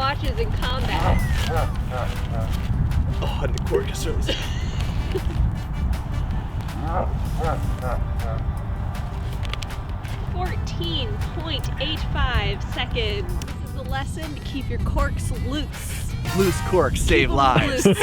botches in combat. Oh, the corticosteroids. 14.85 seconds. This is the lesson to keep your corks loose. Loose corks save Keep 'em lives. loose.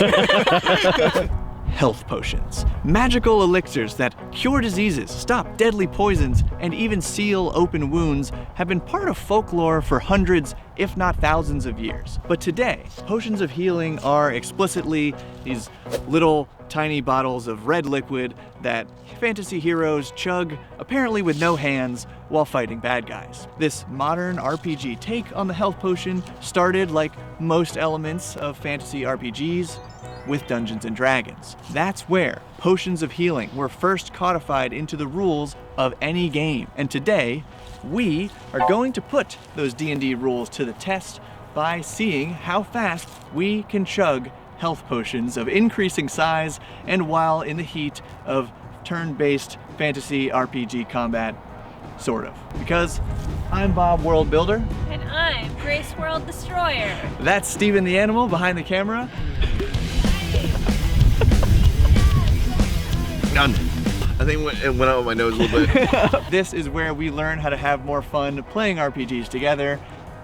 Health potions. Magical elixirs that cure diseases, stop deadly poisons, and even seal open wounds have been part of folklore for hundreds, if not thousands of years. But today, potions of healing are explicitly these little tiny bottles of red liquid that fantasy heroes chug, apparently with no hands, while fighting bad guys. This modern RPG take on the health potion started, like most elements of fantasy RPGs, with Dungeons and Dragons. That's where potions of healing were first codified into the rules of any game. And today, we are going to put those D&D rules to the test by seeing how fast we can chug health potions of increasing size and while in the heat of turn-based fantasy RPG combat, sort of. Because I'm Bob World Builder. And I'm Grace World Destroyer. That's Steven the Animal behind the camera. None. I think it went out of my nose a little bit. This is where we learn how to have more fun playing RPGs together,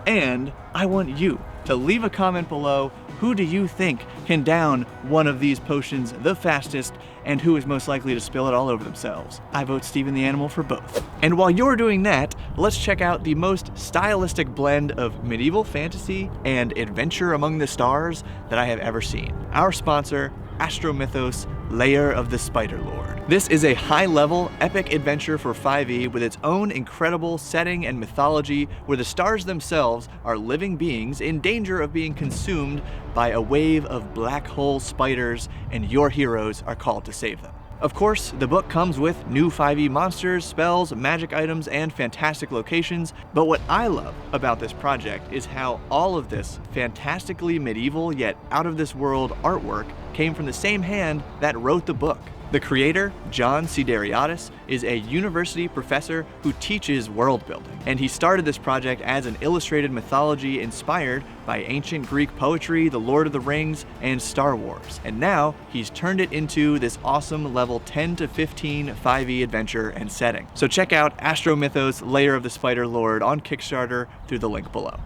and I want you to leave a comment below. Who do you think can down one of these potions the fastest, and who is most likely to spill it all over themselves? I vote Steven the Animal for both. And while you're doing that, let's check out the most stylistic blend of medieval fantasy and adventure among the stars that I have ever seen. Our sponsor, Astro Mythos, Lair of the Spider Lord. This is a high-level, epic adventure for 5e with its own incredible setting and mythology where the stars themselves are living beings in danger of being consumed by a wave of black hole spiders, and your heroes are called to save them. Of course, the book comes with new 5e monsters, spells, magic items, and fantastic locations, but what I love about this project is how all of this fantastically medieval yet out-of-this-world artwork came from the same hand that wrote the book. The creator, John Sideriadis, is a university professor who teaches world building, and he started this project as an illustrated mythology inspired by ancient Greek poetry, The Lord of the Rings, and Star Wars. And now he's turned it into this awesome level 10 to 15 5e adventure and setting. So check out Astro Mythos Lair of the Spider Lord on Kickstarter through the link below.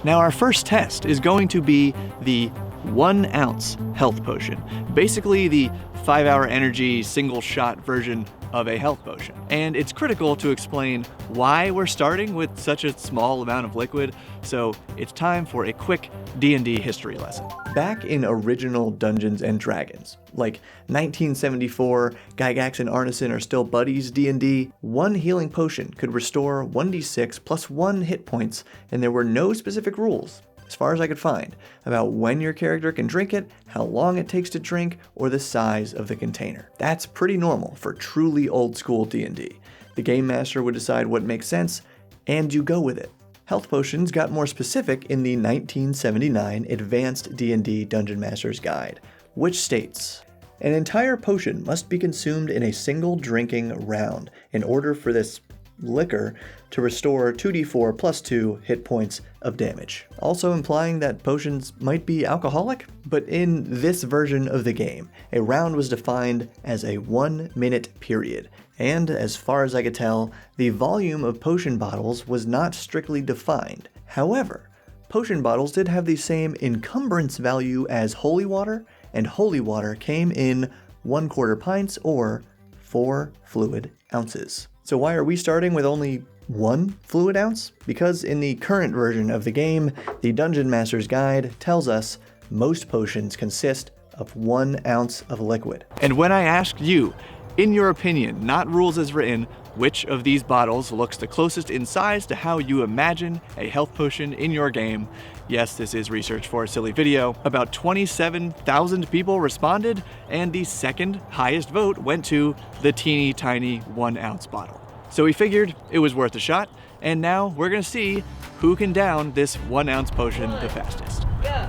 Now our first test is going to be the 1 ounce health potion, basically the 5-hour energy single shot version of a health potion. And it's critical to explain why we're starting with such a small amount of liquid, so it's time for a quick D&D history lesson. Back in original Dungeons and Dragons, like 1974, Gygax and Arneson are still buddies D&D, 1 healing potion could restore 1d6 plus 1 hit points, and there were no specific rules, as far as I could find, about when your character can drink it, how long it takes to drink, or the size of the container. That's pretty normal for truly old school D&D. The game master would decide what makes sense, and you go with it. Health potions got more specific in the 1979 Advanced D&D Dungeon Master's Guide, which states, an entire potion must be consumed in a single drinking round in order for this liquor to restore 2d4 plus 2 hit points of damage. Also implying that potions might be alcoholic, but in this version of the game, a round was defined as a 1-minute period, and as far as I could tell, the volume of potion bottles was not strictly defined. However, potion bottles did have the same encumbrance value as holy water, and holy water came in 1/4 pints or 4 fluid ounces. So why are we starting with only 1 fluid ounce? Because in the current version of the game, the Dungeon Master's Guide tells us most potions consist of 1 ounce of liquid. And when I asked you, in your opinion, not rules as written, which of these bottles looks the closest in size to how you imagine a health potion in your game, yes, this is research for a silly video, about 27,000 people responded, and the second highest vote went to the teeny tiny 1 ounce bottle. So we figured it was worth a shot, and now we're gonna see who can down this 1 ounce potion the fastest. Go.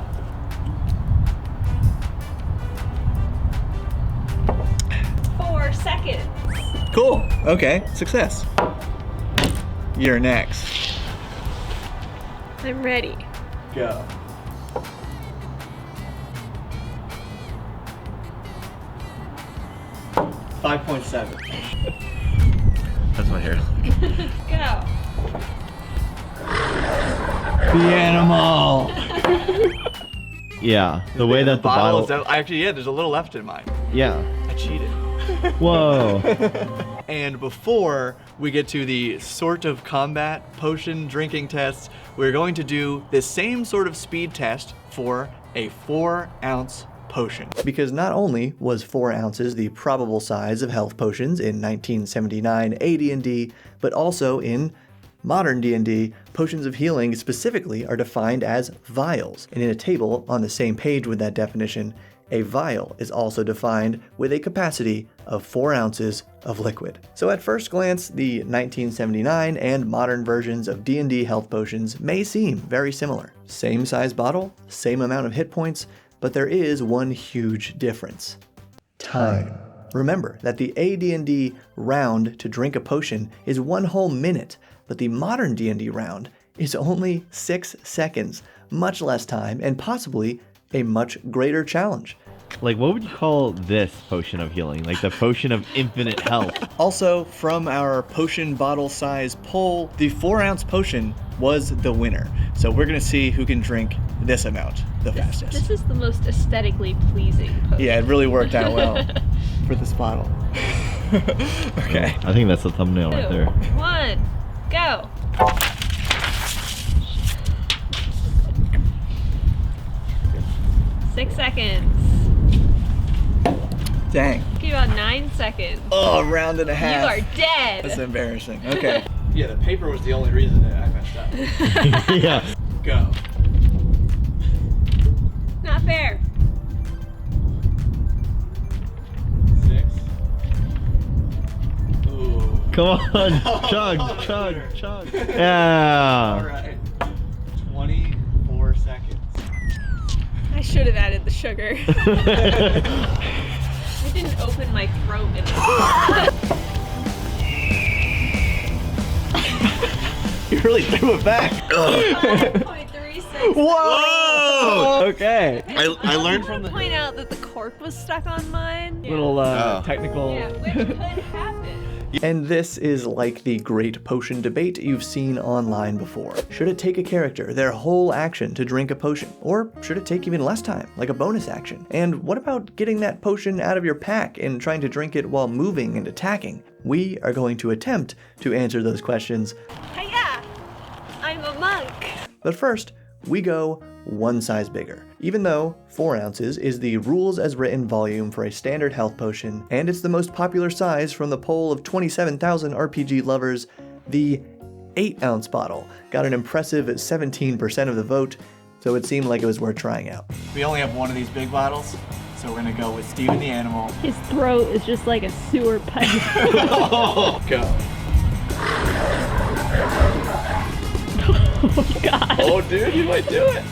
Seconds. Cool, okay, success. You're next. I'm ready. Go. 5.7. That's my hair. Go. The animal. Yeah, the way that the bottle. is out. Actually, yeah, there's a little left in mine. Yeah. I cheated. Whoa. And before we get to the sort of combat potion drinking tests, we're going to do the same sort of speed test for a 4-ounce potion. Because not only was 4 ounces the probable size of health potions in 1979 AD&D, but also in modern D&D, potions of healing specifically are defined as vials. And in a table on the same page with that definition, a vial is also defined with a capacity of 4 ounces of liquid. So at first glance, the 1979 and modern versions of D&D health potions may seem very similar. Same size bottle, same amount of hit points, but there is one huge difference. Time. Remember that the AD&D round to drink a potion is 1 whole minute, but the modern D&D round is only 6 seconds, much less time and possibly a much greater challenge. Like, what would you call this potion of healing? Like the potion of infinite health. Also, from our potion bottle size poll, the 4-ounce potion was the winner. So we're gonna see who can drink this amount the fastest. This is the most aesthetically pleasing potion. Yeah, it really worked out well for this bottle. Okay. I think that's the thumbnail right 2, there. 1, go. Six seconds. Dang. Give you about 9 seconds. Oh, a round and a half. You are dead. That's embarrassing. Okay. Yeah, the paper was the only reason that I messed up. Yeah. Go. Not fair. 6. Ooh. Come on. Oh, Chug. All Yeah. right. 24 seconds. I should have added the sugar. I didn't open my throat in You really threw it back. 5.36. Whoa! Okay. I learned from the. Point out that the cork was stuck on mine. Little technical. Yeah, which could happen. And this is like the great potion debate you've seen online before. Should it take a character their whole action to drink a potion? Or should it take even less time, like a bonus action? And what about getting that potion out of your pack and trying to drink it while moving and attacking? We are going to attempt to answer those questions. Hiya! I'm a monk. But first, we go one size bigger. Even though 4 ounces is the rules as written volume for a standard health potion, and it's the most popular size from the poll of 27,000 RPG lovers, the 8-ounce bottle got an impressive 17% of the vote, so it seemed like it was worth trying out. We only have one of these big bottles, so we're gonna go with Steven the Animal. His throat is just like a sewer pipe. Go. Oh, God. Oh, dude, you might do it.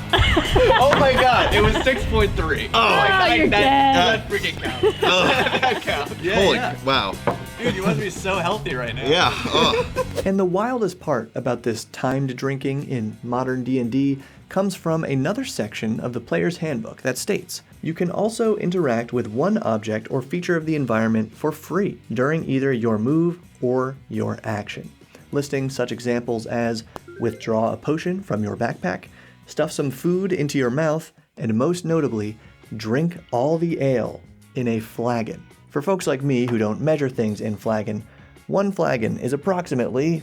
Oh my God, it was 6.3. Oh, you're dead. That freaking counts. That counts. Yeah, Holy, yeah. wow. Dude, you must be so healthy right now. Yeah. Oh. And the wildest part about this timed drinking in modern D&D comes from another section of the player's handbook that states, you can also interact with one object or feature of the environment for free during either your move or your action, listing such examples as withdraw a potion from your backpack, stuff some food into your mouth, and most notably, drink all the ale in a flagon. For folks like me who don't measure things in flagon, one flagon is approximately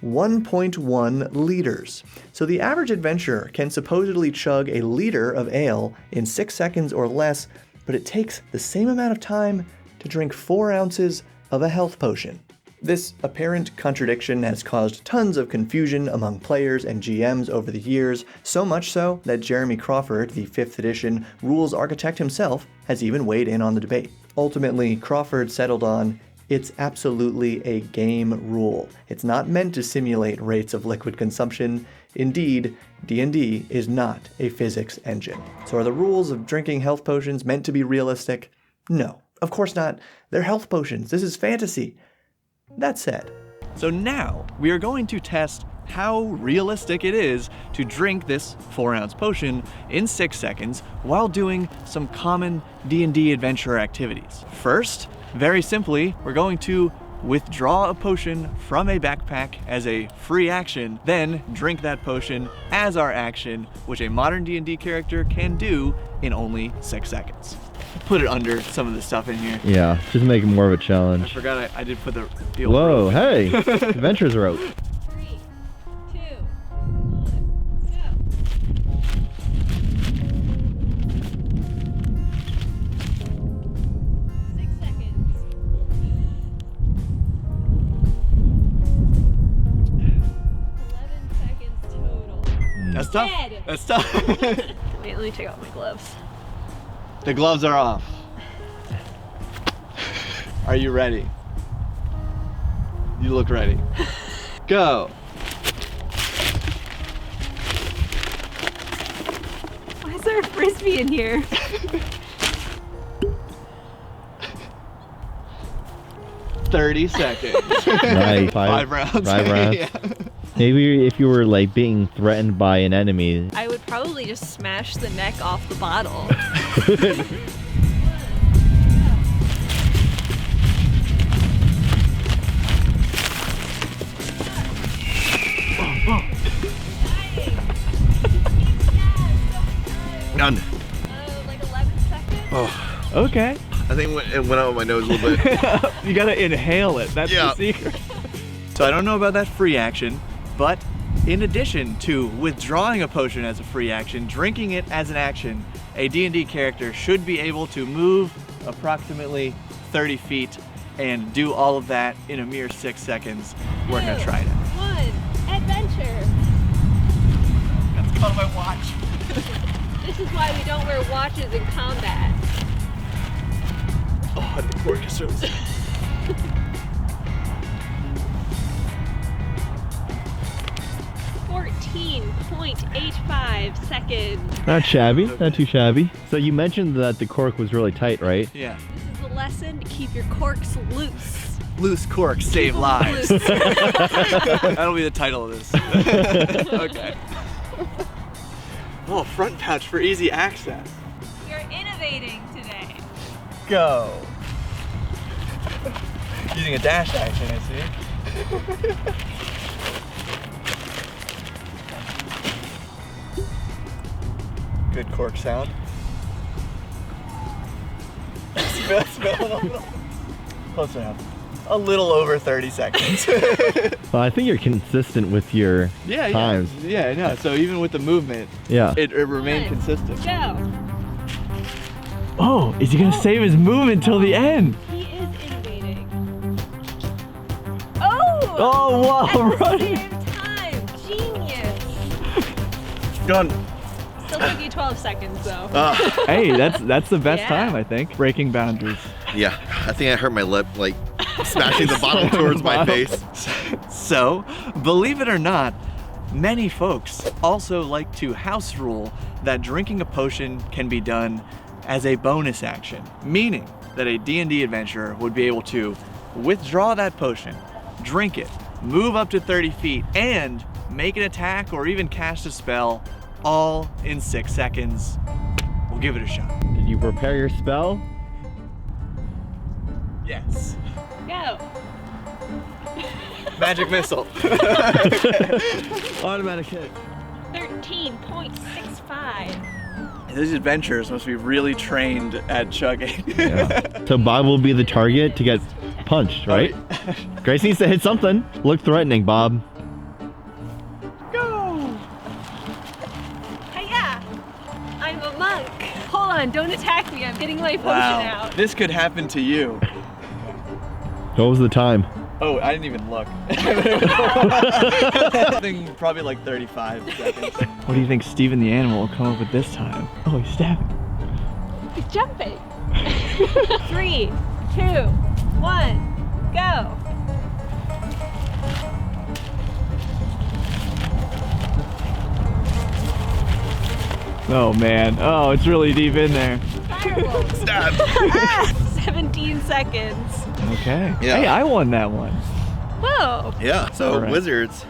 1.1 liters. So the average adventurer can supposedly chug a liter of ale in 6 seconds or less, but it takes the same amount of time to drink 4 ounces of a health potion. This apparent contradiction has caused tons of confusion among players and GMs over the years, so much so that Jeremy Crawford, the 5th edition rules architect himself, has even weighed in on the debate. Ultimately, Crawford settled on, it's absolutely a game rule. It's not meant to simulate rates of liquid consumption. Indeed, D&D is not a physics engine. So are the rules of drinking health potions meant to be realistic? No, of course not. They're health potions. This is fantasy. That said, so now we are going to test how realistic it is to drink this 4-ounce potion in 6 seconds while doing some common D&D adventure activities. First, very simply, we're going to withdraw a potion from a backpack as a free action, then drink that potion as our action, which a modern D&D character can do in only 6 seconds. Put it under some of the stuff in here. Yeah, just make it more of a I challenge. forgot I did put the old Whoa, rope. hey, adventures are out. 3, 2, 1, go. 6 seconds. 11 seconds total. That's tough. Dead. That's tough. Wait, let me take off my gloves. The gloves are off. Are you ready? You look ready. Go. Why is there a frisbee in here? $30 seconds. Nice. 5 rounds. 5 rounds. Yeah. Maybe if you were like being threatened by an enemy. I would probably just smash the neck off the bottle. Done. Like 11 seconds? Oh, Okay. I think it went out of my nose a little bit. You gotta inhale it. That's Yeah. the secret. So I don't know about that free action, but in addition to withdrawing a potion as a free action, drinking it as an action, a D&D character should be able to move approximately 30 feet and do all of that in a mere 6 seconds. We're gonna try it out. 1, adventure. That's called my watch. This is why we don't wear watches in combat. Oh, the cork is so sick. .85 seconds. Not shabby, not too shabby. So you mentioned that the cork was really tight, right? Yeah. This is a lesson to keep your corks loose. Loose corks save them lives. loose. That'll be the title of this. Okay. Oh, front pouch for easy access. You're innovating today. Go. Using a dash action, I see. Good cork sound. Smell. Close enough. A little over 30 seconds. Well, I think you're consistent with your times. Yeah, I know. So even with the movement, Yeah. it remained 1, consistent. Go. Oh, is he gonna save his movement till the end? He is innovating. Oh! Oh, wow, At the running. same time. Genius. Done. Still took you 12 seconds though. Hey, that's the best Yeah. time, I think. Breaking boundaries. Yeah, I think I hurt my lip, like smashing the bottle towards my Bottle. face. So, believe it or not, many folks also like to house rule that drinking a potion can be done as a bonus action, meaning that a D&D adventurer would be able to withdraw that potion, drink it, move up to 30 feet, and make an attack or even cast a spell all in 6 seconds. We'll give it a shot. Did you prepare your spell? Yes. Go. Magic missile. Automatic hit. 13.65. These adventurers must be really trained at chugging. Yeah. So Bob will be the target to get punched, right? Grace needs to hit something. Look threatening, Bob. Go! Hiya! I'm a monk. Hold on, don't attack me. I'm getting my potion Wow, out. this could happen to you. What was the time? Oh, I didn't even look. I think probably like 35 seconds. What do you think Steven the animal will come up with this time? Oh, he's stabbing. He's jumping. 3, 2, 1, go. Oh man, oh, it's really deep in there. Firebolt. Stab. 17 seconds. Okay. Yeah. Hey, I won that one. Whoa. Yeah, so All right. wizards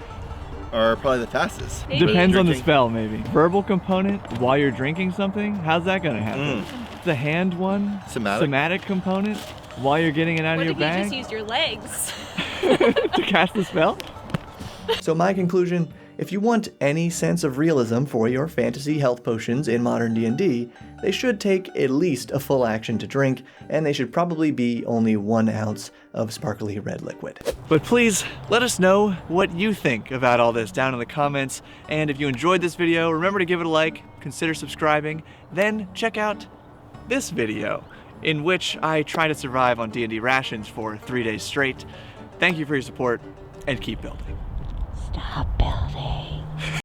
are probably the fastest. Maybe. Depends on the Drinking. spell, maybe. Verbal component while you're drinking something? How's that gonna happen? The hand one? Somatic. Component while you're getting it out What of if your you bag just used your legs? to cast the spell? So my conclusion, if you want any sense of realism for your fantasy health potions in modern D&D, they should take at least a full action to drink, and they should probably be only 1 ounce of sparkly red liquid. But please, let us know what you think about all this down in the comments, and if you enjoyed this video, remember to give it a like, consider subscribing, then check out this video, in which I try to survive on D&D rations for 3 days straight. Thank you for your support, and keep building. Stop building.